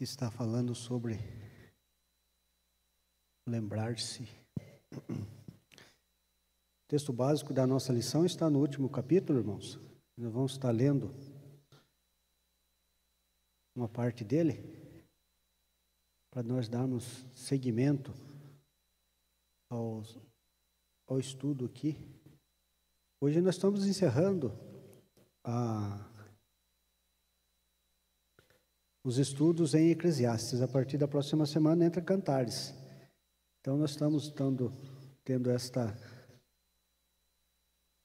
que está falando sobre lembrar-se. O texto básico da nossa lição está no último capítulo, irmãos. Nós vamos estar lendo uma parte dele para nós darmos seguimento ao estudo aqui. Hoje nós estamos encerrando os estudos em Eclesiastes. A partir da próxima semana entra Cantares. Então nós estamos tendo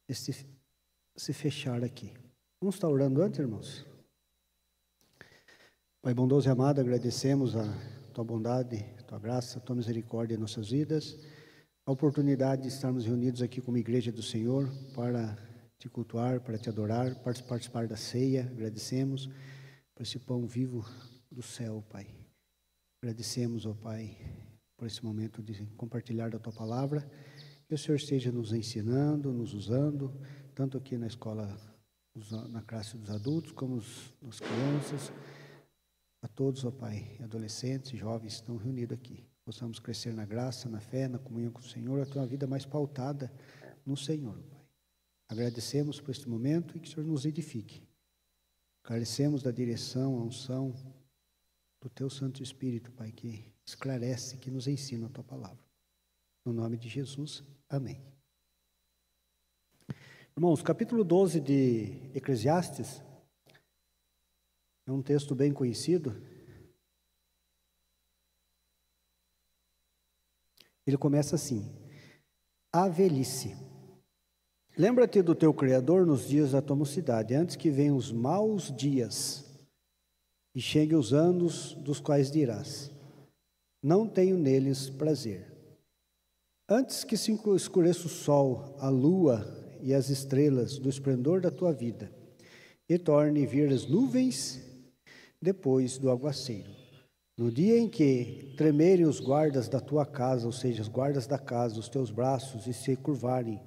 esse fechar aqui. Vamos estar orando antes, irmãos? Pai bondoso e amado, agradecemos a Tua bondade, Tua graça, Tua misericórdia em nossas vidas, a oportunidade de estarmos reunidos aqui como igreja do Senhor para Te cultuar, para Te adorar, para participar da ceia. Agradecemos por esse pão vivo do céu, Pai. Agradecemos, ó Pai, por esse momento de compartilhar da Tua palavra. Que o Senhor esteja nos ensinando, nos usando, tanto aqui na escola, na classe dos adultos, como nas crianças, a todos, ó Pai, adolescentes, jovens que estão reunidos aqui. Possamos crescer na graça, na fé, na comunhão com o Senhor, a Tua vida mais pautada no Senhor, Pai. Agradecemos por este momento e que o Senhor nos edifique. Carecemos da direção, a unção do Teu Santo Espírito, Pai, que esclarece, que nos ensina a Tua palavra. No nome de Jesus, amém. Irmãos, capítulo 12 de Eclesiastes é um texto bem conhecido. Ele começa assim: a velhice. Lembra-te do teu Criador nos dias da tua mocidade, antes que venham os maus dias e cheguem os anos dos quais dirás: não tenho neles prazer. Antes que se escureça o sol, a lua e as estrelas do esplendor da tua vida, e torne vir as nuvens depois do aguaceiro. No dia em que tremerem os guardas da tua casa, ou seja, os guardas da casa, os teus braços, e se curvarem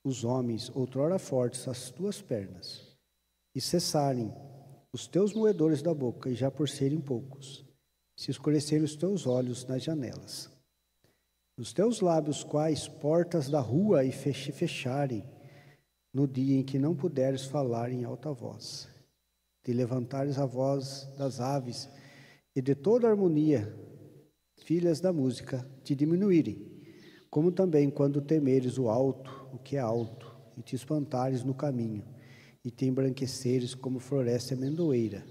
os homens, outrora fortes, as tuas pernas, e cessarem os teus moedores da boca, e já por serem poucos, se escurecerem os teus olhos nas janelas, os teus lábios quais portas da rua e fecharem, no dia em que não puderes falar em alta voz, te levantares a voz das aves e de toda a harmonia, filhas da música, te diminuírem, como também quando temeres o alto, o que é alto, e te espantares no caminho, e te embranqueceres como floresce amendoeira,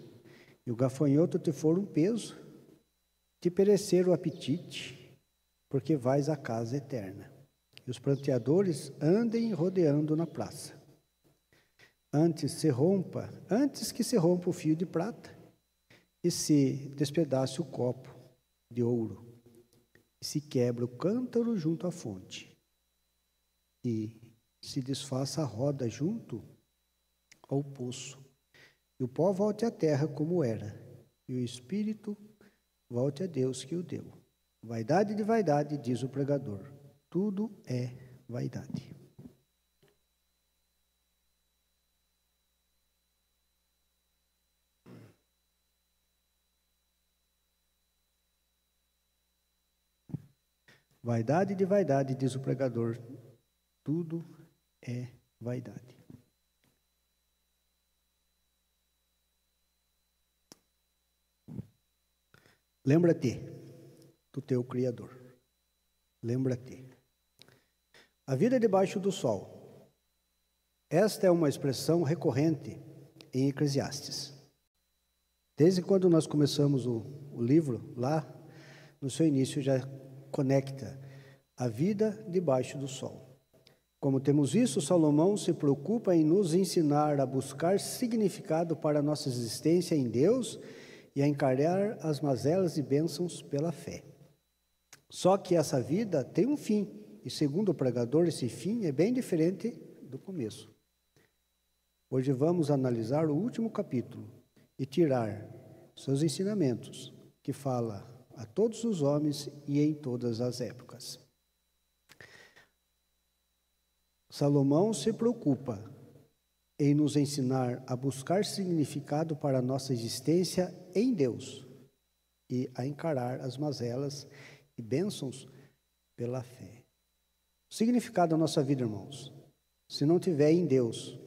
e o gafanhoto te for um peso, te perecer o apetite, porque vais à casa eterna, e os pranteadores andem rodeando na praça. Antes que se rompa o fio de prata, e se despedace o copo de ouro, e se quebra o cântaro junto à fonte, e se desfaça a roda junto ao poço, e o pó volte à terra como era, e o espírito volte a Deus que o deu. Vaidade de vaidade, diz o pregador, tudo é vaidade. Vaidade de vaidade, diz o pregador, tudo é vaidade. Lembra-te do teu Criador. Lembra-te. A vida debaixo do sol. Esta é uma expressão recorrente em Eclesiastes. Desde quando nós começamos o livro, lá no seu início já conecta a vida debaixo do sol. Como temos visto, Salomão se preocupa em nos ensinar a buscar significado para a nossa existência em Deus e a encarar as mazelas e bênçãos pela fé. Só que essa vida tem um fim, e segundo o pregador, esse fim é bem diferente do começo. Hoje vamos analisar o último capítulo e tirar seus ensinamentos, que fala a todos os homens e em todas as épocas. Salomão se preocupa em nos ensinar a buscar significado para a nossa existência em Deus e a encarar as mazelas e bênçãos pela fé. O significado da nossa vida, irmãos, se não tiver em Deus,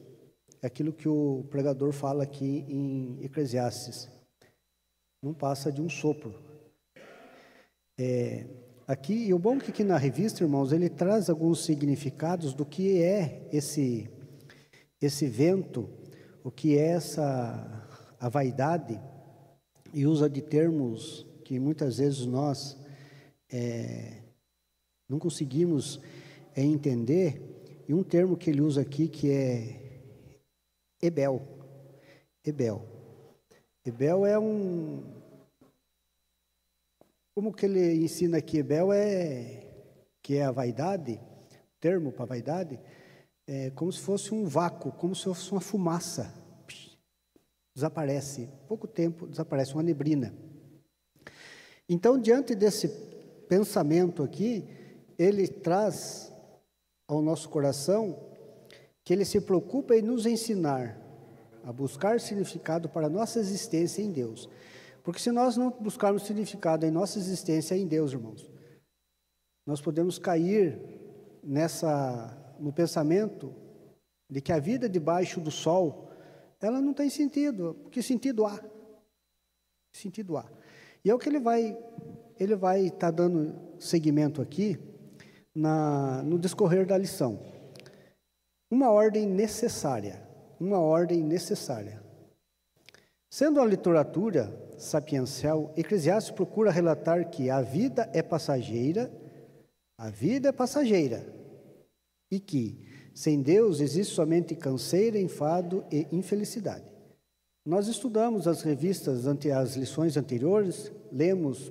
é aquilo que o pregador fala aqui em Eclesiastes, não passa de um sopro. Aqui, e o bom é que aqui na revista, irmãos, ele traz alguns significados do que é esse vento, o que é a vaidade, e usa de termos que muitas vezes nós não conseguimos entender, e um termo que ele usa aqui que é Ebel. Ebel é como que ele ensina aqui? Ebel que é a vaidade, termo para vaidade, como se fosse um vácuo, como se fosse uma fumaça. Desaparece, pouco tempo desaparece, uma neblina. Então, diante desse pensamento aqui, ele traz ao nosso coração que ele se preocupa em nos ensinar a buscar significado para a nossa existência em Deus. Porque se nós não buscarmos significado em nossa existência em Deus, irmãos, nós podemos cair no pensamento de que a vida debaixo do sol, ela não tem sentido. Que sentido há? Sentido há. E é o que ele vai estar dando seguimento aqui no discorrer da lição. Uma ordem necessária. Sendo a literatura sapiencial, Eclesiastes procura relatar que a vida é passageira, e que, sem Deus, existe somente canseira, enfado e infelicidade. Nós estudamos as revistas as lições anteriores, lemos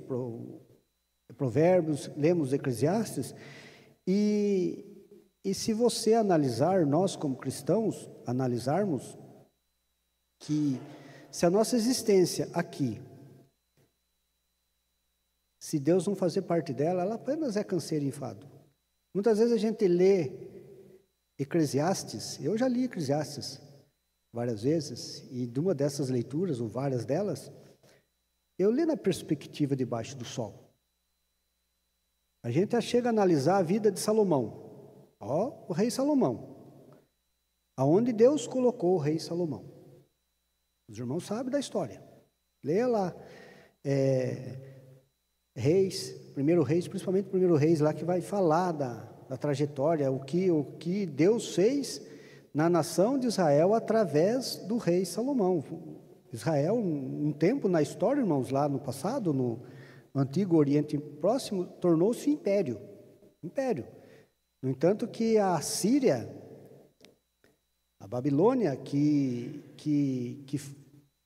Provérbios, lemos Eclesiastes, e se você analisar, nós como cristãos, analisarmos que se a nossa existência aqui, se Deus não fazer parte dela, ela apenas é canseiro e enfado. Muitas vezes a gente lê Eclesiastes, eu já li Eclesiastes várias vezes, e de uma dessas leituras, ou várias delas, eu li na perspectiva debaixo do sol. A gente chega a analisar a vida de Salomão. O rei Salomão. Aonde Deus colocou o rei Salomão. Os irmãos sabem da história. Leia lá. Primeiro Reis, principalmente Primeiro Reis, lá que vai falar da trajetória, o que Deus fez na nação de Israel através do rei Salomão. Israel, um tempo na história, irmãos, lá no passado, no Antigo Oriente Próximo, tornou-se império. No entanto que a Síria, a Babilônia, que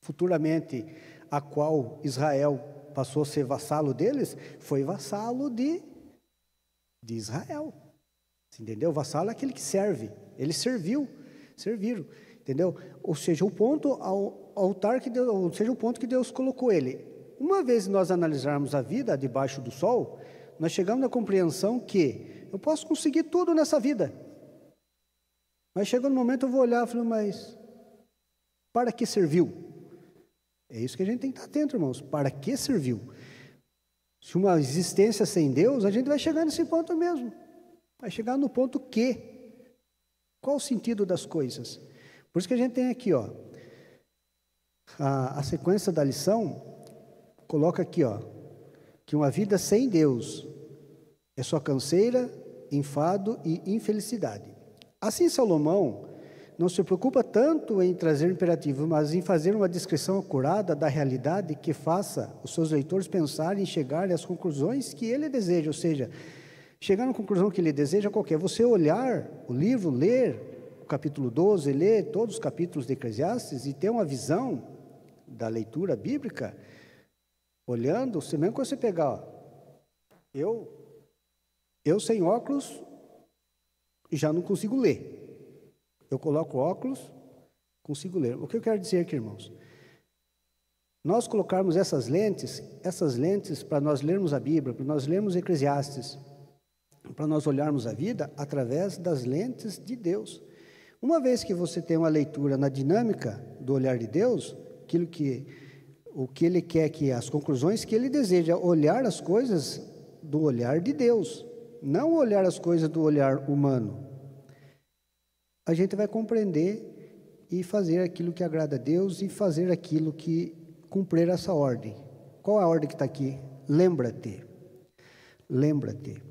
futuramente a qual Israel passou a ser vassalo deles, foi vassalo de Israel. Entendeu? O vassalo é aquele que serve. Eles serviram, entendeu? Ou seja, o ponto o ponto que Deus colocou ele. Uma vez nós analisarmos a vida debaixo do sol, nós chegamos à compreensão que eu posso conseguir tudo nessa vida. Mas chegou no momento eu vou olhar e falar, mas para que serviu? É isso que a gente tem que estar atento, irmãos. Para que serviu? Se uma existência sem Deus, a gente vai chegar nesse ponto mesmo. Vai chegar no ponto que. Qual o sentido das coisas? Por isso que a gente tem aqui, a sequência da lição, coloca aqui, que uma vida sem Deus é só canseira, enfado e infelicidade. Assim, Salomão não se preocupa tanto em trazer imperativo, mas em fazer uma descrição acurada da realidade que faça os seus leitores pensarem e chegarem às conclusões que ele deseja, ou seja, chegar na conclusão que ele deseja qualquer. Você olhar o livro, ler o capítulo 12, ler todos os capítulos de Eclesiastes e ter uma visão da leitura bíblica, olhando, mesmo que você pegar, eu sem óculos já não consigo ler. Eu coloco óculos, consigo ler. O que eu quero dizer aqui, irmãos? Nós colocarmos essas lentes para nós lermos a Bíblia, para nós lermos Eclesiastes, para nós olharmos a vida através das lentes de Deus. Uma vez que você tem uma leitura na dinâmica do olhar de Deus, aquilo que o que ele quer, que as conclusões que ele deseja, olhar as coisas do olhar de Deus, não olhar as coisas do olhar humano. A gente vai compreender e fazer aquilo que agrada a Deus e fazer aquilo que cumprir essa ordem. Qual é a ordem que está aqui? Lembra-te. Lembra-te.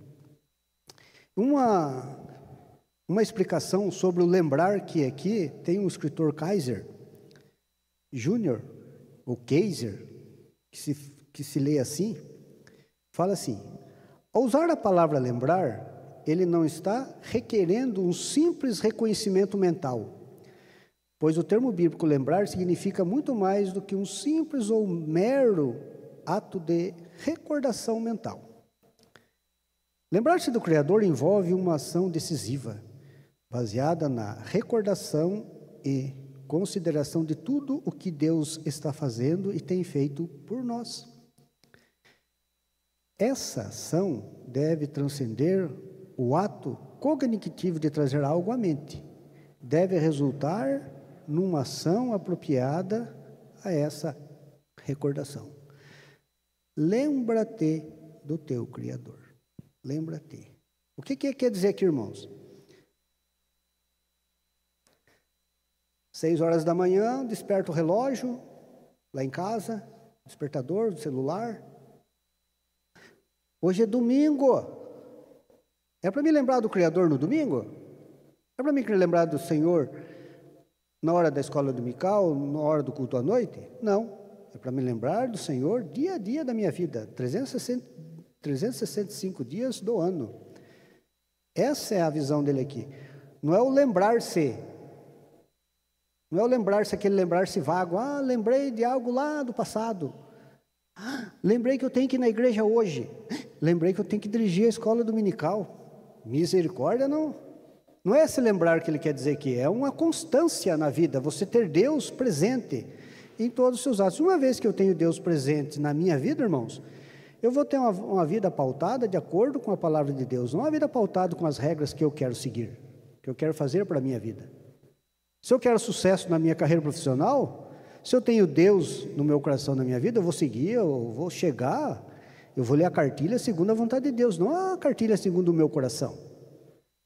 Uma explicação sobre o lembrar que aqui tem um escritor Kaiser Júnior, ou Kaiser, que se lê assim, fala assim: ao usar a palavra lembrar, ele não está requerendo um simples reconhecimento mental, pois o termo bíblico lembrar significa muito mais do que um simples ou mero ato de recordação mental. Lembrar-se do Criador envolve uma ação decisiva, baseada na recordação e consideração de tudo o que Deus está fazendo e tem feito por nós. Essa ação deve transcender o ato cognitivo de trazer algo à mente. Deve resultar numa ação apropriada a essa recordação. Lembra-te do teu Criador. Lembra-te. O que quer dizer aqui, irmãos? 6 horas da manhã, desperta o relógio, lá em casa, despertador do celular. Hoje é domingo. É para me lembrar do Criador no domingo? É para me lembrar do Senhor na hora da escola dominical, na hora do culto à noite? Não. É para me lembrar do Senhor dia a dia da minha vida, 365 dias do ano. Essa é a visão dele aqui. Não é o lembrar-se. Não é o lembrar-se, aquele lembrar-se vago. Ah, lembrei de algo lá do passado. Ah, lembrei que eu tenho que ir na igreja hoje. Lembrei que eu tenho que dirigir a escola dominical. Misericórdia, não. Não é esse lembrar que ele quer dizer aqui. É uma constância na vida. Você ter Deus presente em todos os seus atos. Uma vez que eu tenho Deus presente na minha vida, irmãos, eu vou ter uma vida pautada de acordo com a palavra de Deus. Não uma vida pautada com as regras que eu quero seguir, que eu quero fazer para a minha vida. Se eu quero sucesso na minha carreira profissional, se eu tenho Deus no meu coração, na minha vida, eu vou seguir, eu vou chegar, eu vou ler a cartilha segundo a vontade de Deus, não a cartilha segundo o meu coração,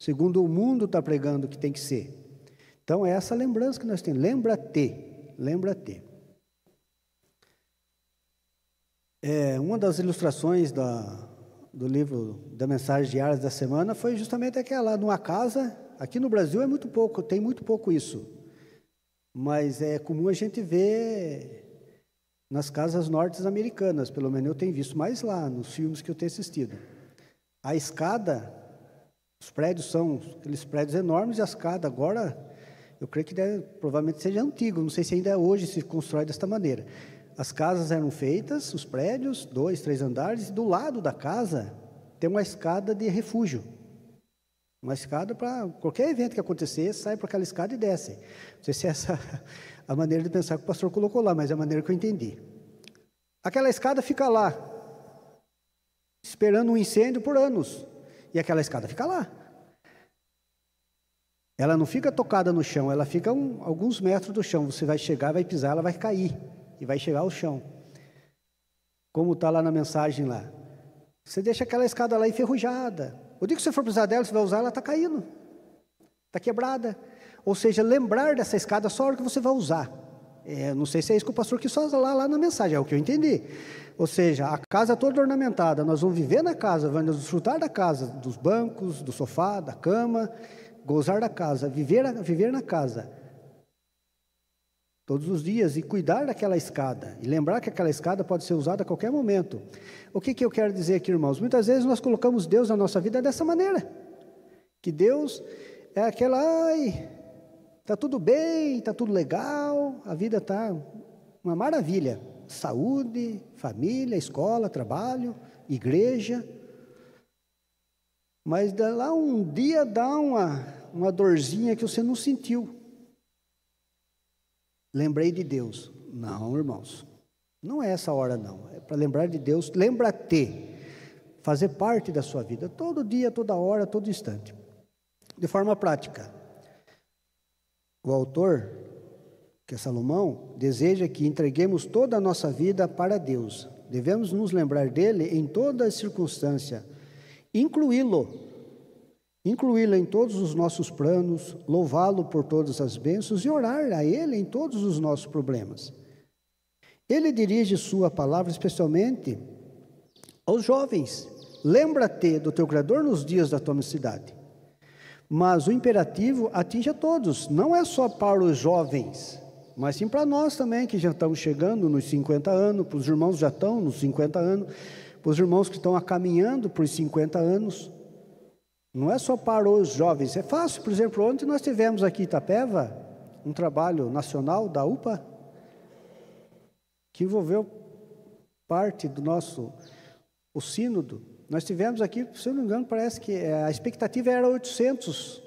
segundo o mundo está pregando que tem que ser. Então é essa lembrança que nós temos. Lembra-te, lembra-te. Uma das ilustrações do livro da Mensagem Diárias da Semana foi justamente aquela, numa casa. Aqui no Brasil é muito pouco, tem muito pouco isso, mas é comum a gente ver nas casas norte-americanas, pelo menos eu tenho visto mais lá, nos filmes que eu tenho assistido. A escada, os prédios são aqueles prédios enormes, e a escada agora, eu creio que provavelmente seja antigo, não sei se ainda hoje se constrói desta maneira. As casas eram feitas, os prédios, 2, 3 andares, e do lado da casa tem uma escada de refúgio. Uma escada para qualquer evento que acontecer, sai por aquela escada e desce. Não sei se é essa a maneira de pensar que o pastor colocou lá, mas é a maneira que eu entendi. Aquela escada fica lá, esperando um incêndio por anos. E aquela escada fica lá. Ela não fica tocada no chão, ela fica alguns metros do chão. Você vai chegar, vai pisar, ela vai cair e vai chegar ao chão. Como está lá na mensagem lá. Você deixa aquela escada lá enferrujada. O dia que você for precisar dela, você vai usar, ela está caindo, está quebrada. Ou seja, lembrar dessa escada só a hora que você vai usar. Não sei se é isso que o pastor quis falar lá na mensagem, é o que eu entendi. Ou seja, a casa toda ornamentada, nós vamos viver na casa, vamos desfrutar da casa, dos bancos, do sofá, da cama, gozar da casa, viver na casa. Todos os dias, e cuidar daquela escada, e lembrar que aquela escada pode ser usada a qualquer momento. O que eu quero dizer aqui, irmãos? Muitas vezes nós colocamos Deus na nossa vida dessa maneira, que Deus é aquela, está tudo bem, está tudo legal, a vida está uma maravilha, saúde, família, escola, trabalho, igreja, mas lá um dia dá uma dorzinha que você não sentiu. Lembrei de Deus. Não, irmãos, não é essa hora não, é para lembrar de Deus. Lembra-te, fazer parte da sua vida, todo dia, toda hora, todo instante. De forma prática, o autor que Salomão deseja que entreguemos toda a nossa vida para Deus. Devemos nos lembrar dele em toda a circunstância, incluí-lo em todos os nossos planos, louvá-lo por todas as bênçãos e orar a ele em todos os nossos problemas. Ele dirige sua palavra especialmente aos jovens. Lembra-te do teu Criador nos dias da tua mocidade. Mas o imperativo atinge a todos, não é só para os jovens, mas sim para nós também, que já estamos chegando nos 50 anos, para os irmãos que já estão nos 50 anos, para os irmãos que estão caminhando para os 50 anos. Não é só para os jovens. É fácil, por exemplo, ontem nós tivemos aqui em Itapeva um trabalho nacional da UPA, que envolveu parte do o sínodo. Nós tivemos aqui, se eu não me engano, parece que a expectativa era 800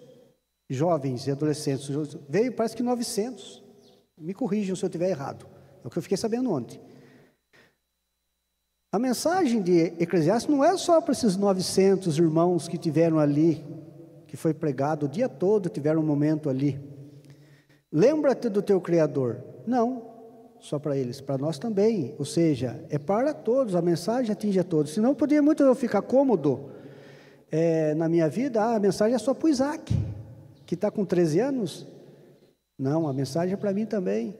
jovens e adolescentes. Veio, parece que 900. Me corrijam se eu estiver errado. É o que eu fiquei sabendo ontem. A mensagem de Eclesiastes não é só para esses 900 irmãos que tiveram ali, que foi pregado o dia todo, tiveram um momento ali. Lembra-te do teu Criador. Não, só para eles, para nós também. Ou seja, é para todos, a mensagem atinge a todos. Senão poderia muito eu ficar cômodo na minha vida, a mensagem é só para o Isaac, que está com 13 anos. Não, a mensagem é para mim também,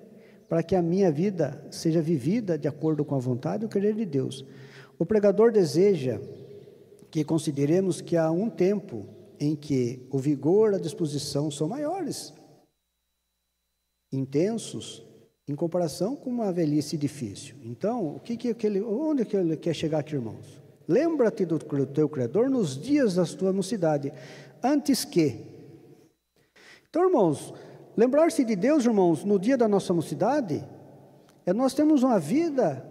para que a minha vida seja vivida de acordo com a vontade e o querer de Deus. O pregador deseja que consideremos que há um tempo em que o vigor e a disposição são maiores, intensos, em comparação com uma velhice difícil. Então, onde que ele quer chegar aqui, irmãos? Lembra-te do teu Criador nos dias da tua mocidade, antes que. Então, irmãos, lembrar-se de Deus, irmãos, no dia da nossa mocidade, nós temos uma vida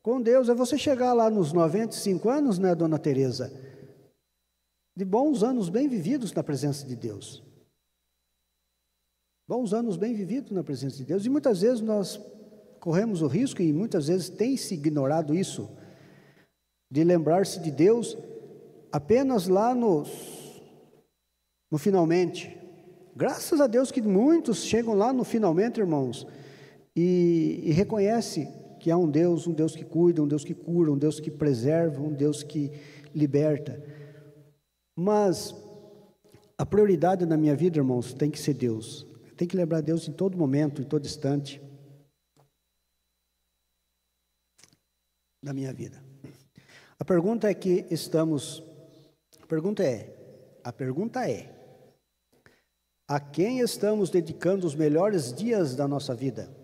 com Deus. É você chegar lá nos 95 anos, né, dona Teresa, de bons anos bem vividos na presença de Deus. Bons anos bem vividos na presença de Deus. E muitas vezes nós corremos o risco, e muitas vezes tem-se ignorado isso, de lembrar-se de Deus apenas lá no finalmente. Graças a Deus que muitos chegam lá no finalmente, irmãos, e reconhece que há um Deus que cuida, um Deus que cura, um Deus que preserva, um Deus que liberta. Mas a prioridade na minha vida, irmãos, tem que ser Deus. Tem que lembrar Deus em todo momento, em todo instante da minha vida. A pergunta é, a quem estamos dedicando os melhores dias da nossa vida?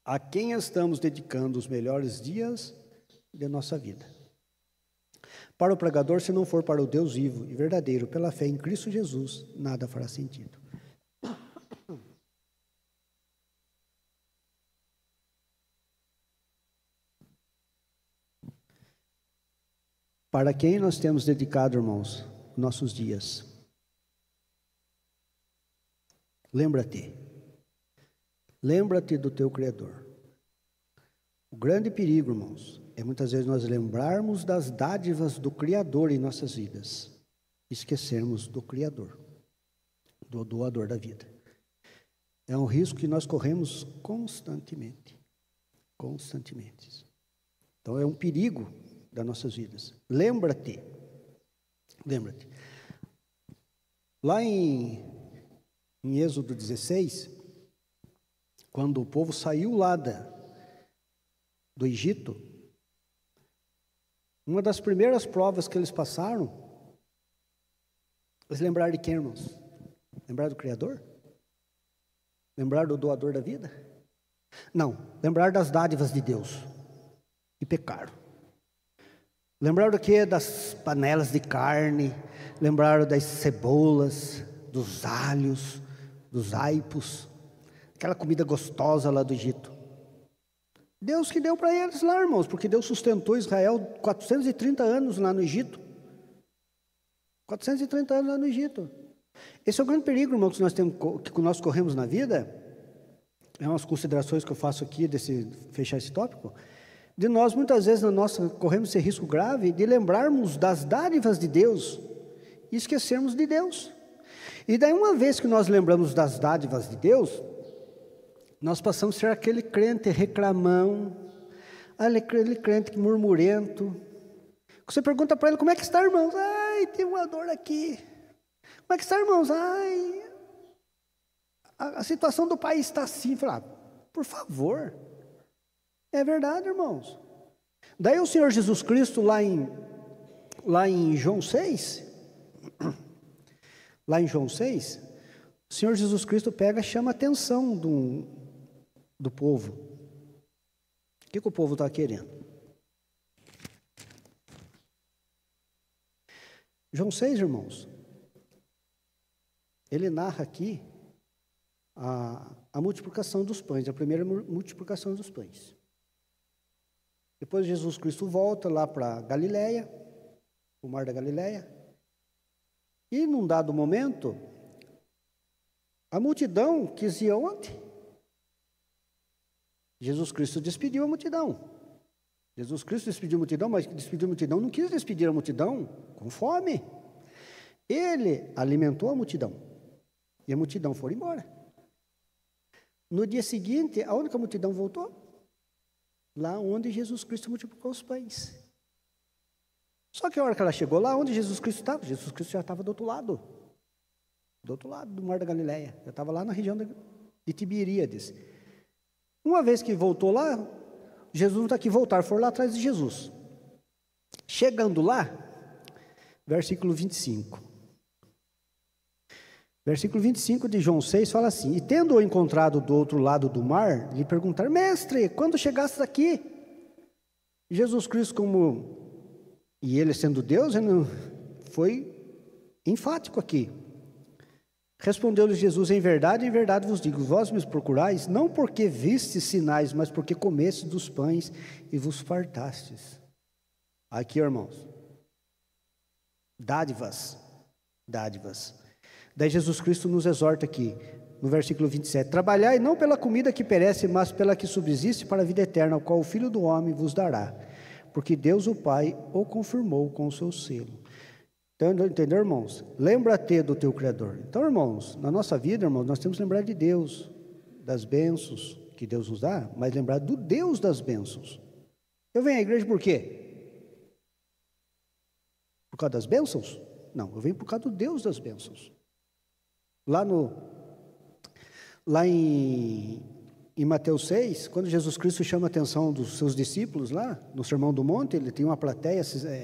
A quem estamos dedicando os melhores dias de nossa vida? Para o pregador, se não for para o Deus vivo e verdadeiro, pela fé em Cristo Jesus, nada fará sentido. Para quem nós temos dedicado, irmãos, nossos dias? Lembra-te do teu Criador. O grande perigo, irmãos, é muitas vezes nós lembrarmos das dádivas do Criador em nossas vidas, esquecermos do Criador, do doador da vida. É um risco que nós corremos constantemente. Então é um perigo das nossas vidas. Lembra-te. Lá em Êxodo 16, quando o povo saiu lá do Egito, uma das primeiras provas que eles passaram, eles lembraram de quem, irmãos? Lembraram do Criador? Lembraram do doador da vida? Não, lembraram das dádivas de Deus e pecaram. Lembraram do quê? Das panelas de carne, lembraram das cebolas, dos alhos, dos aipos, aquela comida gostosa lá do Egito. Deus que deu para eles lá, irmãos, porque Deus sustentou Israel 430 anos lá no Egito. 430 anos lá no Egito. Esse é o grande perigo, irmão, que nós corremos na vida. É umas considerações que eu faço aqui, fechar esse tópico. De nós, muitas vezes, corremos esse risco grave de lembrarmos das dádivas de Deus e esquecermos de Deus. E daí, uma vez que nós lembramos das dádivas de Deus, Nós passamos a ser aquele crente reclamão, aquele crente murmurento. Você pergunta para ele, como é que está, irmãos? Ai, tem uma dor aqui. Como é que está, irmãos? Ai, a situação do país está assim. Fala, por favor. É verdade, irmãos. Daí o Senhor Jesus Cristo, lá em João 6, o Senhor Jesus Cristo pega e chama a atenção do povo. O que o povo está querendo? João 6, irmãos, ele narra aqui a multiplicação dos pães, a primeira multiplicação dos pães. Depois Jesus Cristo volta lá para Galileia, o mar da Galileia, e num dado momento, a multidão quis ir aonde? Jesus Cristo despediu a multidão. Jesus Cristo despediu a multidão, mas despediu a multidão, não quis despedir a multidão com fome. Ele alimentou a multidão. E a multidão foi embora. No dia seguinte, aonde que a multidão voltou? Lá onde Jesus Cristo multiplicou os pães. Só que a hora que ela chegou lá, onde Jesus Cristo estava? Jesus Cristo já estava do outro lado do mar da Galileia. Já estava lá na região de Tiberíades. Uma vez que voltou lá, Jesus não está aqui, foram lá atrás de Jesus. Chegando lá, versículo 25. Versículo 25 de João 6 fala assim: e tendo-o encontrado do outro lado do mar, lhe perguntaram, mestre, quando chegaste aqui? Jesus Cristo, e ele sendo Deus, ele foi enfático aqui. Respondeu-lhe Jesus, em verdade vos digo, vós me procurais, não porque vistes sinais, mas porque comestes dos pães e vos fartastes. Aqui, irmãos, dádivas. Daí Jesus Cristo nos exorta aqui, no versículo 27, trabalhai não pela comida que perece, mas pela que subsiste para a vida eterna, a qual o Filho do Homem vos dará, porque Deus o Pai o confirmou com o seu selo. Então, entendeu, irmãos? Lembra-te do teu Criador. Então, irmãos, na nossa vida, irmãos, nós temos que lembrar de Deus, das bênçãos que Deus nos dá, mas lembrar do Deus das bênçãos. Eu venho à igreja por quê? Por causa das bênçãos? Não, eu venho por causa do Deus das bênçãos. Lá em Mateus 6, quando Jesus Cristo chama a atenção dos seus discípulos lá, no Sermão do Monte, ele tem uma plateia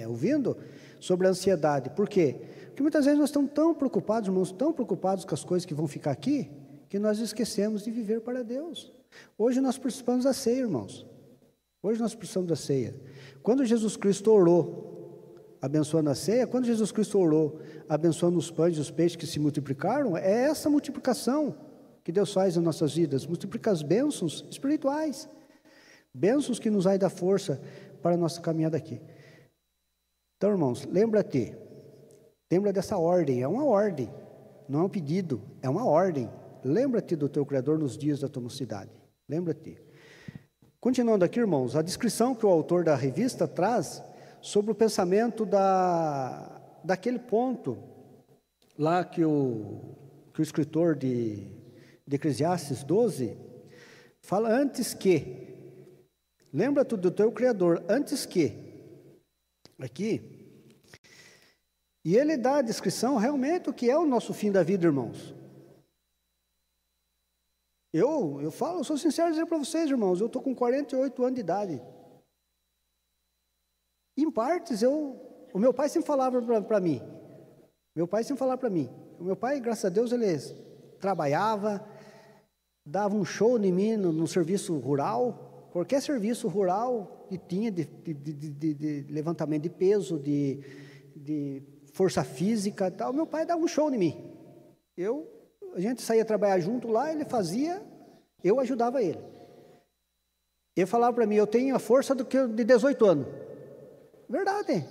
ouvindo sobre a ansiedade. Por quê? Porque muitas vezes nós estamos tão preocupados, irmãos, tão preocupados com as coisas que vão ficar aqui, que nós esquecemos de viver para Deus. Hoje nós participamos da ceia, irmãos. Hoje nós precisamos da ceia. Quando Jesus Cristo orou, abençoando a ceia, quando Jesus Cristo orou, abençoando os pães e os peixes que se multiplicaram, é essa multiplicação que Deus faz nas nossas vidas, multiplica as bênçãos espirituais, bênçãos que nos dão da força para a nossa caminhada aqui. Então, irmãos, lembra dessa ordem, é uma ordem, não é um pedido, é uma ordem. Lembra-te do teu Criador nos dias da tua mocidade, lembra-te. Continuando aqui, irmãos, a descrição que o autor da revista traz sobre o pensamento daquele ponto, lá que o escritor de Eclesiastes 12, fala antes que, lembra-te do teu Criador, antes que, aqui, e ele dá a descrição realmente o que é o nosso fim da vida, irmãos. Eu sou sincero dizer para vocês, irmãos, eu estou com 48 anos de idade. Em partes, o meu pai sempre falava para mim, o meu pai, graças a Deus, ele trabalhava, dava um show em mim no serviço rural, qualquer serviço rural que tinha de levantamento de peso, de força física e tal, meu pai dava um show em mim. A gente saía trabalhar junto lá, ele fazia, eu ajudava ele. Ele falava para mim, eu tenho a força de 18 anos. Verdade,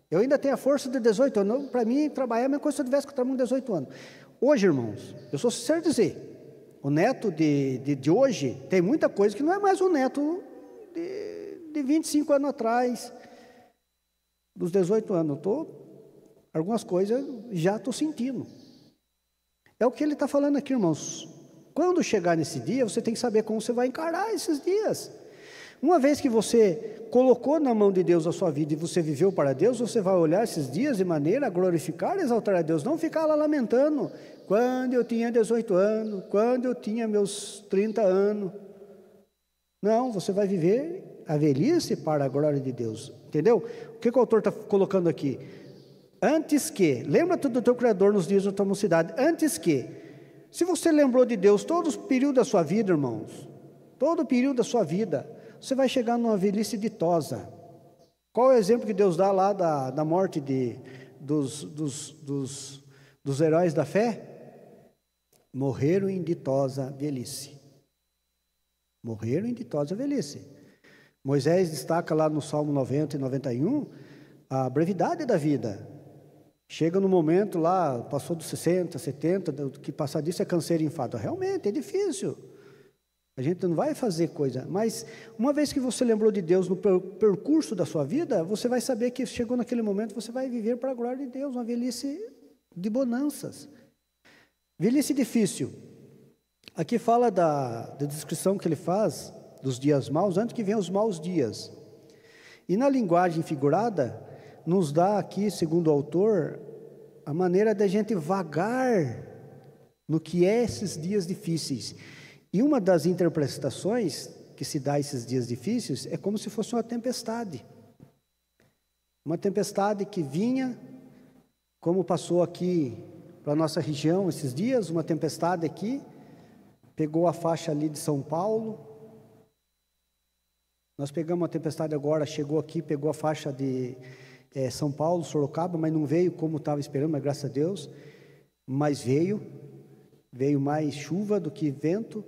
eu ainda tenho a força de 18 anos. Para mim, trabalhar é a mesma coisa se eu tivesse que trabalhar com 18 anos. Hoje, irmãos, eu sou sincero dizer, o neto de hoje tem muita coisa que não é mais o neto de 25 anos atrás, dos 18 anos. Algumas coisas já estou sentindo. É o que ele está falando aqui, irmãos. Quando chegar nesse dia, você tem que saber como você vai encarar esses dias. Uma vez que você colocou na mão de Deus a sua vida e você viveu para Deus, você vai olhar esses dias de maneira a glorificar e exaltar a Deus, não ficar lá lamentando, quando eu tinha 18 anos, quando eu tinha meus 30 anos. Não, você vai viver a velhice para a glória de Deus, entendeu? O que o autor está colocando aqui? Antes que, lembra-te do teu Criador nos dias da tua mocidade, antes que, se você lembrou de Deus todo o período da sua vida, irmãos, todo o período da sua vida, você vai chegar numa velhice ditosa. Qual é o exemplo que Deus dá lá da morte dos heróis da fé? Morreram em ditosa velhice. Morreram em ditosa velhice. Moisés destaca lá no Salmo 90 e 91 a brevidade da vida. Chega no momento lá, passou dos 60, 70, que passar disso é canseiro e enfado. Realmente, é difícil. A gente não vai fazer coisa, mas uma vez que você lembrou de Deus no percurso da sua vida, você vai saber que chegou naquele momento, você vai viver para a glória de Deus, uma velhice de bonanças. Velhice difícil. Aqui fala da descrição que ele faz dos dias maus, antes que venham os maus dias. E na linguagem figurada, nos dá aqui, segundo o autor, a maneira da gente vagar no que é esses dias difíceis. E uma das interpretações que se dá a esses dias difíceis é como se fosse uma tempestade. Uma tempestade que vinha, como passou aqui para a nossa região esses dias, uma tempestade aqui, pegou a faixa ali de São Paulo. Nós pegamos uma tempestade agora, chegou aqui, pegou a faixa de São Paulo, Sorocaba, mas não veio como estava esperando, mas graças a Deus. Mas veio mais chuva do que vento.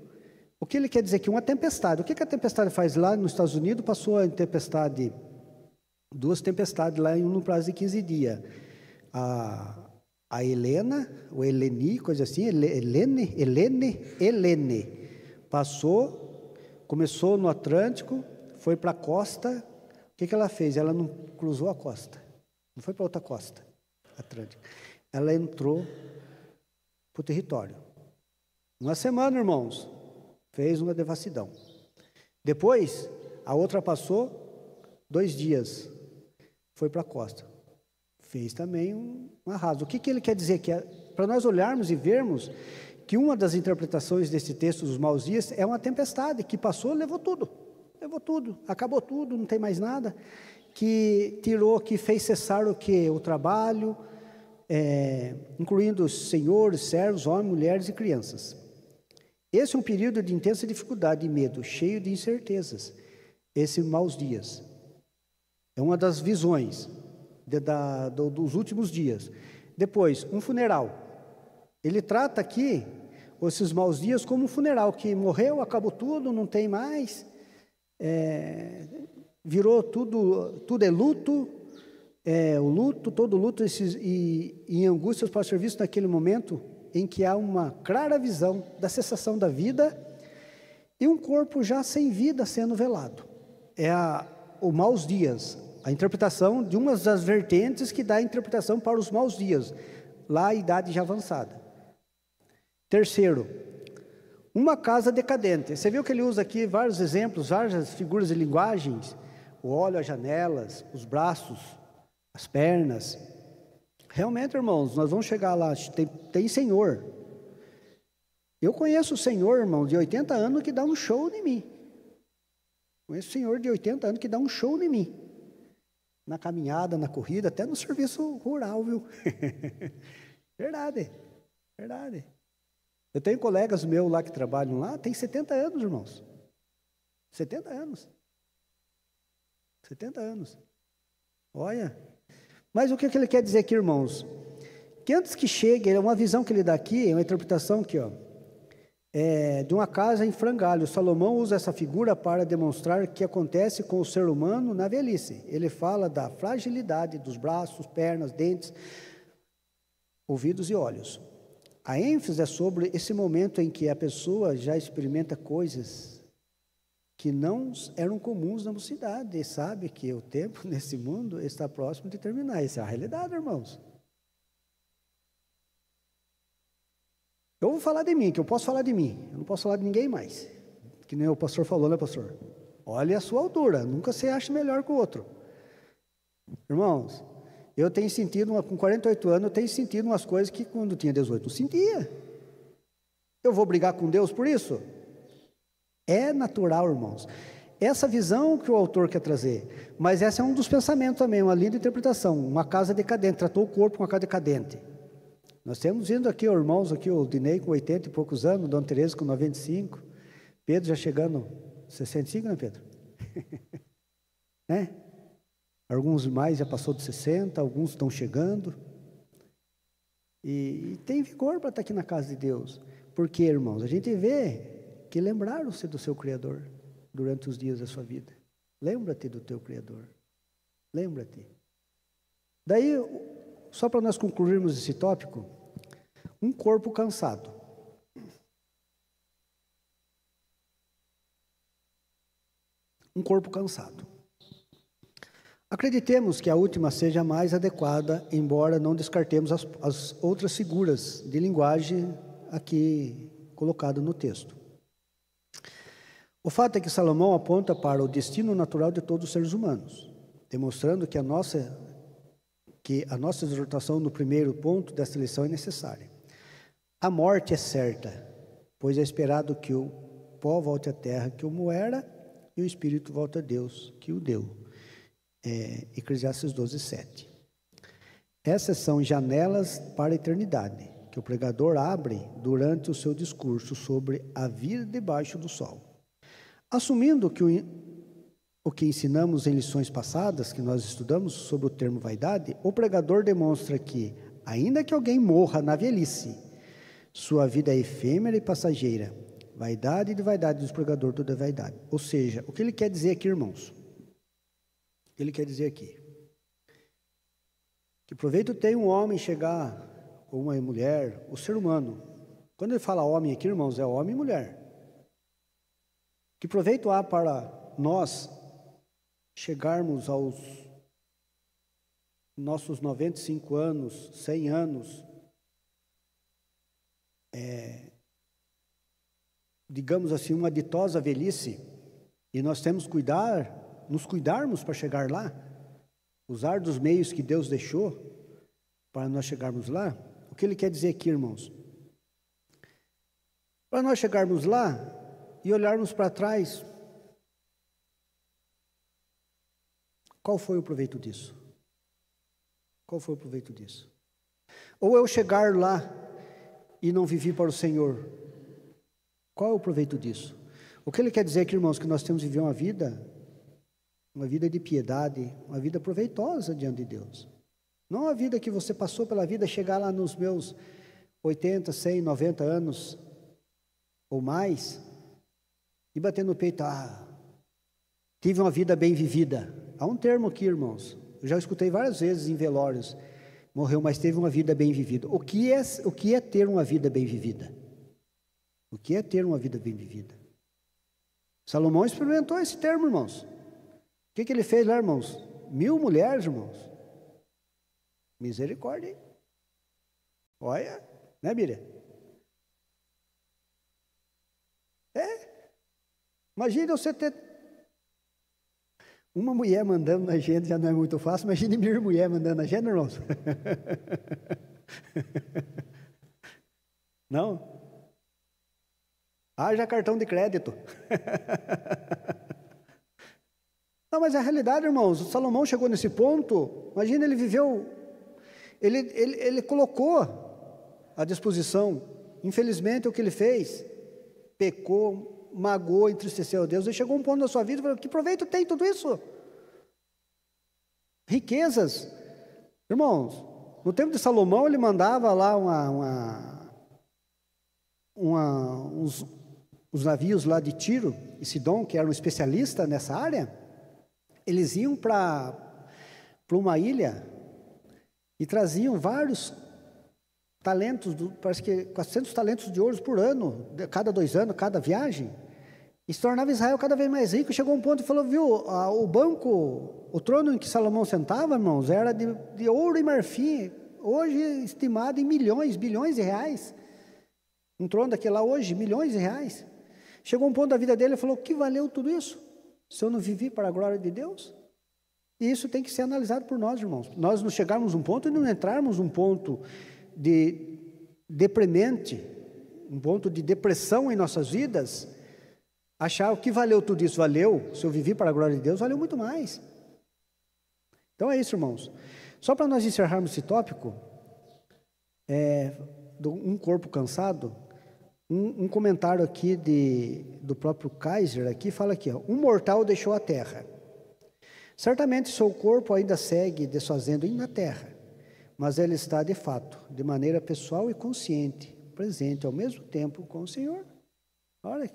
O que ele quer dizer aqui? Uma tempestade. O que a tempestade faz lá nos Estados Unidos? Passou a tempestade, 2 tempestades lá no prazo de 15 dias. A Helena, o Eleni, coisa assim, Helene, passou, começou no Atlântico, foi para a costa. O que ela fez? Ela não cruzou a costa, não foi para outra costa atlântica. Ela entrou para o território. Uma semana, irmãos, fez uma devassidão. Depois, a outra passou 2 dias, foi para a costa. Fez também um arraso. O que ele quer dizer? Que para nós olharmos e vermos que uma das interpretações desse texto dos maus dias é uma tempestade que passou, levou tudo, acabou tudo, não tem mais nada, que tirou, que fez cessar o que? O trabalho, incluindo os senhores, servos, homens, mulheres e crianças. Esse é um período de intensa dificuldade e medo, cheio de incertezas. Esse maus dias é uma das visões dos últimos dias. Depois, um funeral. Ele trata aqui esses maus dias como um funeral, que morreu, acabou tudo, não tem mais, virou tudo é luto, o luto, todo luto e angústias para ser visto naquele momento em que há uma clara visão da cessação da vida e um corpo já sem vida sendo velado. O maus dias, a interpretação de uma das vertentes que dá a interpretação para os maus dias, lá a idade já avançada. Terceiro, uma casa decadente. Você viu que ele usa aqui vários exemplos, várias figuras de linguagens, o olho, as janelas, os braços, as pernas. Realmente, irmãos, nós vamos chegar lá, tem senhor. Eu conheço o senhor, irmão, de 80 anos que dá um show em mim. Conheço o senhor de 80 anos que dá um show em mim. Na caminhada, na corrida, até no serviço rural, viu? Verdade. Eu tenho colegas meus lá que trabalham lá, tem 70 anos, irmãos. 70 anos. 70 anos. Olha. Mas o que ele quer dizer aqui, irmãos? Que antes que chegue, é uma visão que ele dá aqui, é uma interpretação aqui, de uma casa em frangalhos. Salomão usa essa figura para demonstrar o que acontece com o ser humano na velhice. Ele fala da fragilidade dos braços, pernas, dentes, ouvidos e olhos. A ênfase é sobre esse momento em que a pessoa já experimenta coisas que não eram comuns na mocidade, e sabe que o tempo nesse mundo está próximo de terminar. Essa é a realidade, irmãos. Eu vou falar de mim, que eu posso falar de mim. Eu não posso falar de ninguém mais. Que nem o pastor falou, né, pastor? Olha a sua altura, nunca se acha melhor que o outro. Irmãos, eu tenho sentido, com 48 anos, eu tenho sentido umas coisas que quando tinha 18 não sentia. Eu vou brigar com Deus por isso? É natural, irmãos. Essa visão que o autor quer trazer, mas esse é um dos pensamentos também, uma linda interpretação, uma casa decadente, tratou o corpo com uma casa decadente. Nós temos vindo aqui, irmãos, aqui o Dinei com 80 e poucos anos, Dona Teresa com 95, Pedro já chegando 65, né, Pedro? Né? Alguns mais já passou de 60, alguns estão chegando. E tem vigor para estar aqui na casa de Deus. Porque, irmãos, a gente vê que lembraram-se do seu Criador durante os dias da sua vida. Lembra-te do teu Criador. Lembra-te. Daí, só para nós concluirmos esse tópico, um corpo cansado. Um corpo cansado. Acreditemos que a última seja a mais adequada, embora não descartemos as outras figuras de linguagem aqui colocadas no texto. O fato é que Salomão aponta para o destino natural de todos os seres humanos, demonstrando que a nossa exortação no primeiro ponto desta lição é necessária. A morte é certa, pois é esperado que o pó volte à terra que o moera e o espírito volte a Deus que o deu. Eclesiastes 12:7. Essas são janelas para a eternidade, que o pregador abre durante o seu discurso sobre a vida debaixo do sol. Assumindo que o que ensinamos em lições passadas, que nós estudamos sobre o termo vaidade, o pregador demonstra que, ainda que alguém morra na velhice, sua vida é efêmera e passageira. Vaidade de vaidade dos pregadores, tudo é vaidade. Ou seja, o que ele quer dizer aqui, irmãos? Ele quer dizer aqui que proveito tem um homem chegar, ou uma mulher, o ser humano. Quando ele fala homem aqui, irmãos, é homem e mulher. Que proveito há para nós chegarmos aos nossos 95 anos, 100 anos, digamos assim, uma ditosa velhice, e nós temos que nos cuidarmos para chegar lá, usar dos meios que Deus deixou para nós chegarmos lá. O que ele quer dizer aqui, irmãos? Para nós chegarmos lá e olharmos para trás, qual foi o proveito disso? Qual foi o proveito disso? Ou eu chegar lá e não vivi para o Senhor, qual é o proveito disso? O que ele quer dizer aqui, irmãos, que nós temos que viver uma vida de piedade, uma vida proveitosa diante de Deus. Não a vida que você passou pela vida, chegar lá nos meus 80, 100, 90 anos ou mais, e bater no peito, tive uma vida bem vivida. Há um termo aqui, irmãos, eu já escutei várias vezes em velórios, morreu, mas teve uma vida bem vivida. O que é ter uma vida bem vivida? O que é ter uma vida bem vivida? Salomão experimentou esse termo, irmãos. O que ele fez lá, irmãos? 1000 mulheres, irmãos. Misericórdia, hein? Olha, né, Miriam? Imagina você ter uma mulher mandando na gente, já não é muito fácil. Imagine 1000 mulheres mandando na gente, irmãos. Não? Haja cartão de crédito. Não, mas é a realidade, irmãos. O Salomão chegou nesse ponto. Imagina, ele viveu, ele colocou à disposição. Infelizmente, o que ele fez, pecou, magoou, entristeceu a Deus. Ele chegou a um ponto da sua vida e falou: que proveito tem tudo isso? Riquezas. Irmãos, no tempo de Salomão, ele mandava lá os navios lá de Tiro e Sidom, que eram especialistas nessa área. Eles iam para uma ilha e traziam vários talentos, parece que 400 talentos de ouro por ano, cada 2 anos, cada viagem, e se tornava Israel cada vez mais rico. Chegou um ponto e falou: viu, o banco, o trono em que Salomão sentava, irmãos, era de ouro e marfim, hoje estimado em milhões, bilhões de reais. Um trono daquele lá hoje, milhões de reais. Chegou um ponto da vida dele e falou: que valeu tudo isso? Se eu não vivi para a glória de Deus? E isso tem que ser analisado por nós, irmãos. Nós não chegarmos num ponto e não entrarmos num ponto de deprimente, um ponto de depressão em nossas vidas, achar o que valeu tudo isso? Valeu, se eu vivi para a glória de Deus, valeu muito mais. Então é isso, irmãos. Só para nós encerrarmos esse tópico, um corpo cansado, um comentário aqui do próprio Kaiser, aqui fala aqui, ó, um mortal deixou a terra. Certamente seu corpo ainda segue desfazendo na terra, mas ele está de fato, de maneira pessoal e consciente, presente ao mesmo tempo com o Senhor. Olha,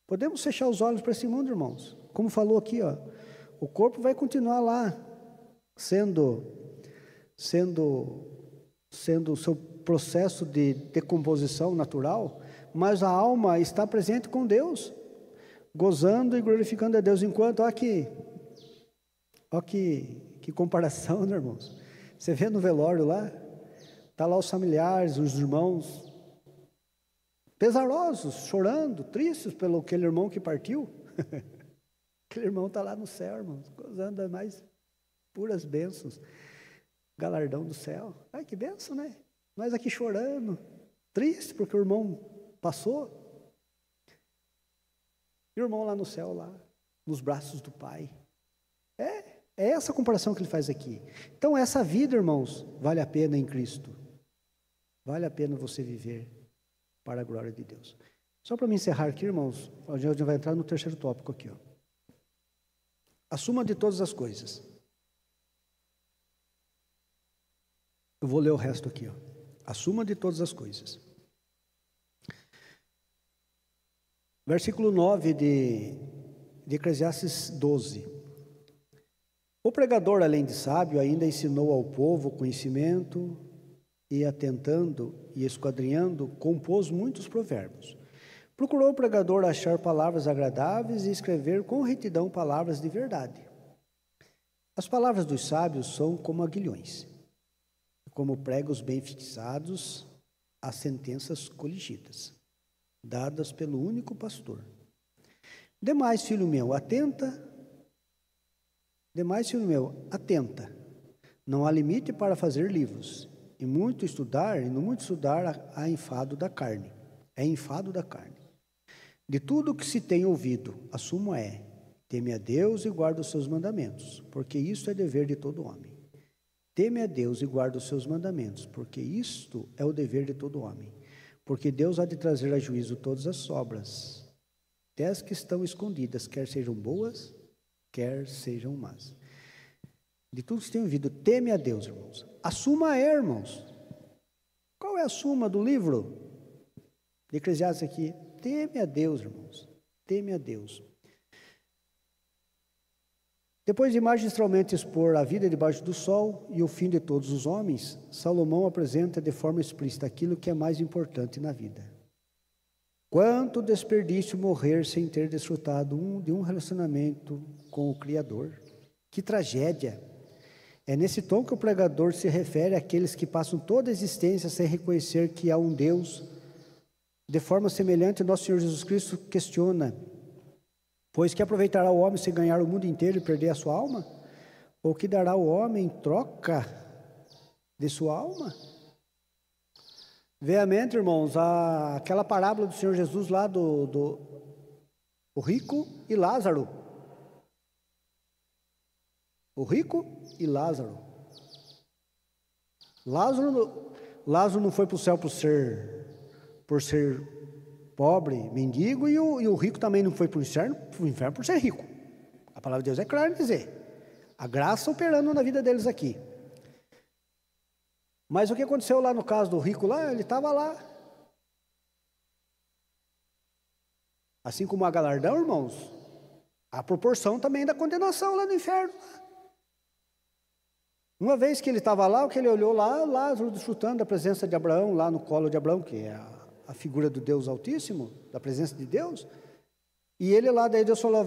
podemos fechar os olhos para esse mundo, irmãos. Como falou aqui, ó, o corpo vai continuar lá, sendo o seu processo de decomposição natural, mas a alma está presente com Deus, gozando e glorificando a Deus, enquanto, ó que comparação, né, irmãos? Você vê no velório lá, está lá os familiares, os irmãos, pesarosos, chorando, tristes pelo aquele irmão que partiu. Aquele irmão está lá no céu, irmãos, gozando das mais puras bênçãos, galardão do céu. Ai, que bênção, né? Nós aqui chorando, triste porque o irmão passou. E o irmão lá no céu, lá, nos braços do Pai. É essa comparação que ele faz aqui. Então, essa vida, irmãos, vale a pena em Cristo. Vale a pena você viver para a glória de Deus. Só para me encerrar aqui, irmãos, a gente vai entrar no terceiro tópico aqui, ó. A suma de todas as coisas. Eu vou ler o resto aqui, ó. A suma de todas as coisas. Versículo 9 de Eclesiastes 12. O pregador, além de sábio, ainda ensinou ao povo o conhecimento e, atentando e esquadrinhando, compôs muitos provérbios. Procurou o pregador achar palavras agradáveis e escrever com retidão palavras de verdade. As palavras dos sábios são como aguilhões, como pregos bem fixados às sentenças coligidas, dadas pelo único pastor. Demais, filho meu, atenta. Não há limite para fazer livros, e no muito estudar há enfado da carne. É enfado da carne. De tudo o que se tem ouvido, a suma é: teme a Deus e guarda os seus mandamentos, porque isto é dever de todo homem. Teme a Deus e guarda os seus mandamentos, porque isto é o dever de todo homem. Porque Deus há de trazer a juízo todas as obras, até as que estão escondidas, quer sejam boas, quer sejam más. De tudo que se tem ouvido, teme a Deus, irmãos. A suma é, irmãos. Qual é a suma do livro de Eclesiastes aqui? Teme a Deus, irmãos. Teme a Deus. Depois de magistralmente expor a vida debaixo do sol e o fim de todos os homens, Salomão apresenta de forma explícita aquilo que é mais importante na vida. Quanto desperdício morrer sem ter desfrutado de um relacionamento com o Criador. Que tragédia! É nesse tom que o pregador se refere àqueles que passam toda a existência sem reconhecer que há um Deus. De forma semelhante, nosso Senhor Jesus Cristo questiona: pois que aproveitará o homem se ganhar o mundo inteiro e perder a sua alma? Ou que dará o homem em troca de sua alma? Veemente, irmãos, aquela parábola do Senhor Jesus lá do rico e Lázaro. O rico e Lázaro. Lázaro não foi para o céu por ser pobre, mendigo, e o rico também não foi para o inferno por ser rico. A palavra de Deus é clara em dizer. A graça operando na vida deles aqui. Mas o que aconteceu lá no caso do rico lá, ele estava lá. Assim como a galardão, irmãos, a proporção também da condenação lá no inferno. Uma vez que ele estava lá, o que ele olhou lá, Lázaro desfrutando da presença de Abraão, lá no colo de Abraão, que é a figura do Deus Altíssimo, da presença de Deus. E ele lá, daí Deus falou: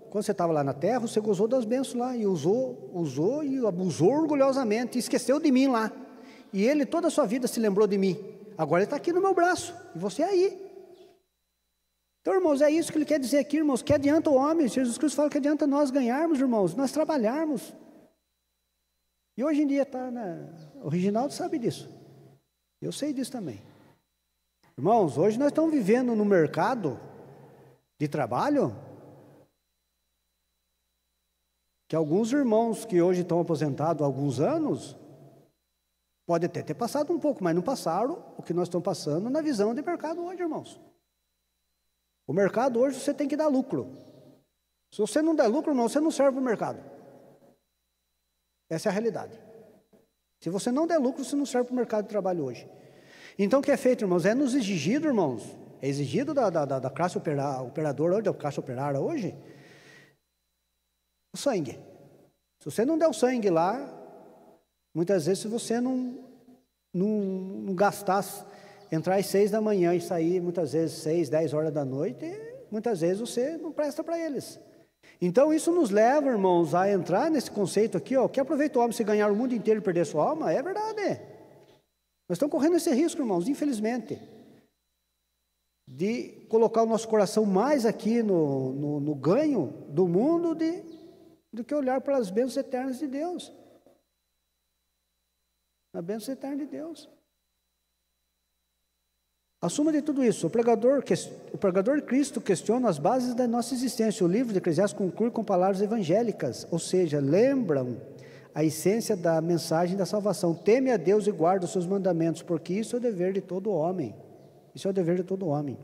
quando você estava lá na terra, você gozou das bênçãos lá, e usou e abusou orgulhosamente, e esqueceu de mim lá. E ele toda a sua vida se lembrou de mim. Agora ele está aqui no meu braço, e você aí. Então, irmãos, é isso que ele quer dizer aqui, irmãos, que adianta o homem, Jesus Cristo fala que adianta nós ganharmos, irmãos, nós trabalharmos. E hoje em dia está, o Reginaldo sabe disso, eu sei disso também. Irmãos, hoje nós estamos vivendo no mercado de trabalho, que alguns irmãos que hoje estão aposentados há alguns anos, pode até ter passado um pouco, mas não passaram o que nós estamos passando na visão de mercado hoje, irmãos. O mercado hoje você tem que dar lucro. Se você não der lucro, irmão, você não serve para o mercado. Essa é a realidade. Se você não der lucro, você não serve para o mercado de trabalho hoje. Então o que é feito, irmãos? É nos exigido, irmãos, é exigido da classe operadora hoje, da classe operária hoje, o sangue. Se você não der o sangue lá, muitas vezes se você não gastar, entrar às 6 da manhã e sair muitas vezes 6, 10 horas da noite, muitas vezes você não presta para eles. Então isso nos leva, irmãos, a entrar nesse conceito aqui, que aproveita o homem se ganhar o mundo inteiro e perder sua alma, é verdade. Nós estamos correndo esse risco, irmãos, infelizmente, de colocar o nosso coração mais aqui no ganho do mundo do que olhar para as bênçãos eternas de Deus. A bênção eterna de Deus. A suma de tudo isso, o pregador de Cristo questiona as bases da nossa existência. O livro de Eclesiastes conclui com palavras evangélicas, ou seja, lembram a essência da mensagem da salvação. Teme a Deus e guarda os seus mandamentos, porque isso é o dever de todo homem. Isso é o dever de todo homem.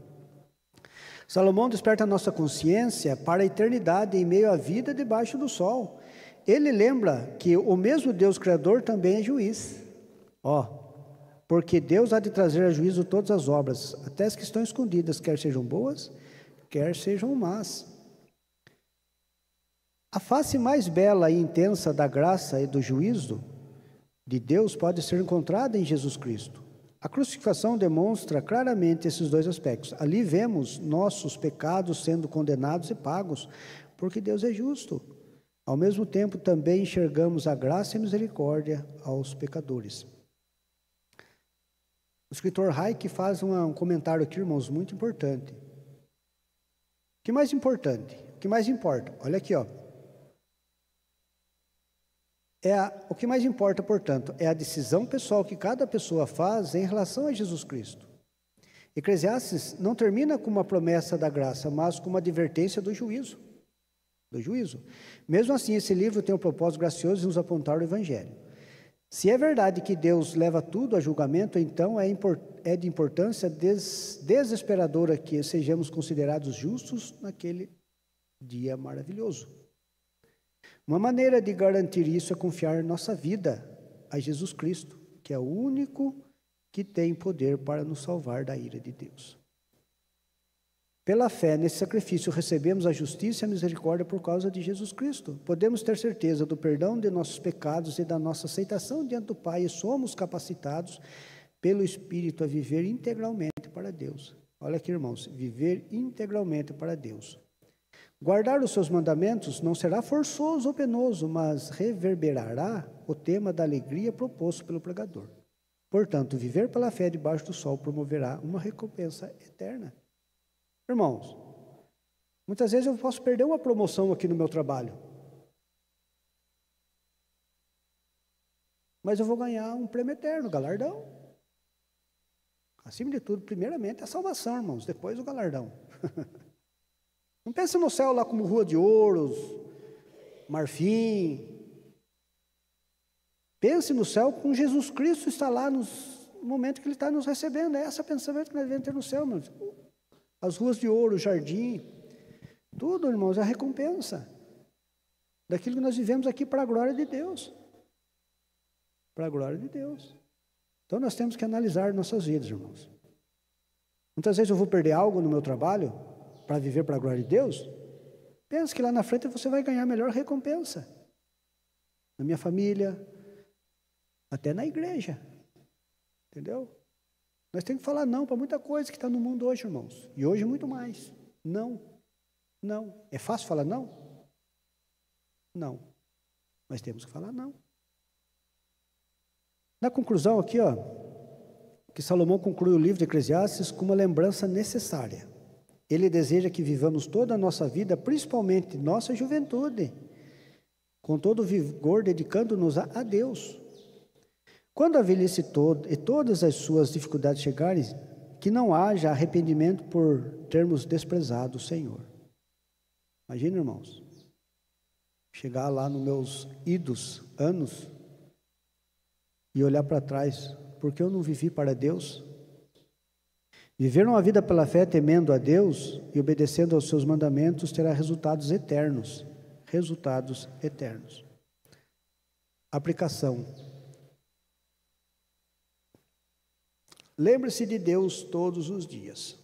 Salomão desperta a nossa consciência para a eternidade em meio à vida debaixo do sol. Ele lembra que o mesmo Deus Criador também é juiz. Porque Deus há de trazer a juízo todas as obras, até as que estão escondidas, quer sejam boas, quer sejam más. A face mais bela e intensa da graça e do juízo de Deus pode ser encontrada em Jesus Cristo. A crucificação demonstra claramente esses dois aspectos. Ali vemos nossos pecados sendo condenados e pagos, porque Deus é justo. Ao mesmo tempo, também enxergamos a graça e a misericórdia aos pecadores. O escritor Hayek faz um comentário aqui, irmãos, muito importante. O que mais importante? O que mais importa? Olha aqui, o que mais importa, portanto, é a decisão pessoal que cada pessoa faz em relação a Jesus Cristo. Eclesiastes não termina com uma promessa da graça, mas com uma advertência do juízo. Mesmo assim, esse livro tem um propósito gracioso de nos apontar o Evangelho. Se é verdade que Deus leva tudo a julgamento, então é de importância desesperadora que sejamos considerados justos naquele dia maravilhoso. Uma maneira de garantir isso é confiar nossa vida a Jesus Cristo, que é o único que tem poder para nos salvar da ira de Deus. Pela fé nesse sacrifício recebemos a justiça e a misericórdia por causa de Jesus Cristo. Podemos ter certeza do perdão de nossos pecados e da nossa aceitação diante do Pai, e somos capacitados pelo Espírito a viver integralmente para Deus. Olha aqui, irmãos, viver integralmente para Deus. Guardar os seus mandamentos não será forçoso ou penoso, mas reverberará o tema da alegria proposto pelo pregador. Portanto, viver pela fé debaixo do sol promoverá uma recompensa eterna. Irmãos, muitas vezes eu posso perder uma promoção aqui no meu trabalho, mas eu vou ganhar um prêmio eterno, galardão. Acima de tudo, primeiramente a salvação, irmãos, depois o galardão. Não pense no céu lá como rua de ouros, marfim. Pense no céu com Jesus Cristo está lá no momento que Ele está nos recebendo. É esse pensamento que nós devemos ter no céu, irmãos. As ruas de ouro, o jardim, tudo, irmãos, é a recompensa daquilo que nós vivemos aqui para a glória de Deus. Para a glória de Deus. Então nós temos que analisar nossas vidas, irmãos. Muitas vezes eu vou perder algo no meu trabalho para viver para a glória de Deus. Pensa que lá na frente você vai ganhar a melhor recompensa. Na minha família, até na igreja. Entendeu? Nós temos que falar não para muita coisa que está no mundo hoje, irmãos. E hoje muito mais. Não. Não. É fácil falar não? Não. Mas temos que falar não. Na conclusão aqui, que Salomão conclui o livro de Eclesiastes com uma lembrança necessária. Ele deseja que vivamos toda a nossa vida, principalmente nossa juventude, com todo o vigor, dedicando-nos a Deus. Quando a velhice e todas as suas dificuldades chegarem, que não haja arrependimento por termos desprezado o Senhor. Imagina, irmãos, chegar lá nos meus idos anos e olhar para trás, porque eu não vivi para Deus. Viver uma vida pela fé, temendo a Deus e obedecendo aos seus mandamentos, terá resultados eternos. Resultados eternos. Aplicação. Lembre-se de Deus todos os dias,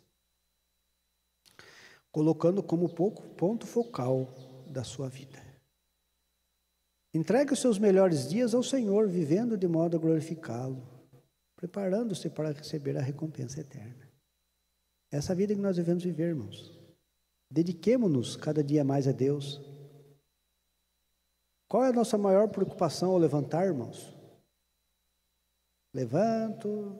colocando como ponto focal da sua vida. Entregue os seus melhores dias ao Senhor, vivendo de modo a glorificá-lo, preparando-se para receber a recompensa eterna. Essa vida que nós devemos viver, irmãos. Dediquemo-nos cada dia mais a Deus. Qual é a nossa maior preocupação ao levantar, irmãos? Levanto,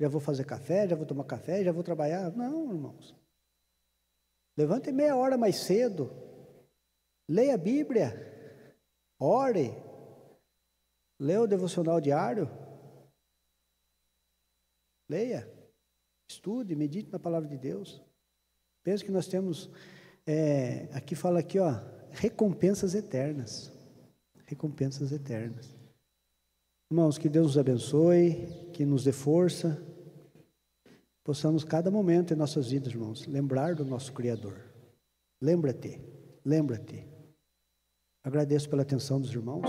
já vou fazer café, já vou tomar café, já vou trabalhar. Não, irmãos. Levante meia hora mais cedo. Leia a Bíblia. Ore. Leia o devocional diário. Leia. Estude, medite na palavra de Deus. Pensa que nós temos, aqui fala aqui, ó, recompensas eternas. Recompensas eternas. Irmãos, que Deus nos abençoe, que nos dê força, possamos cada momento em nossas vidas, irmãos, lembrar do nosso Criador. Lembra-te, lembra-te. Agradeço pela atenção dos irmãos.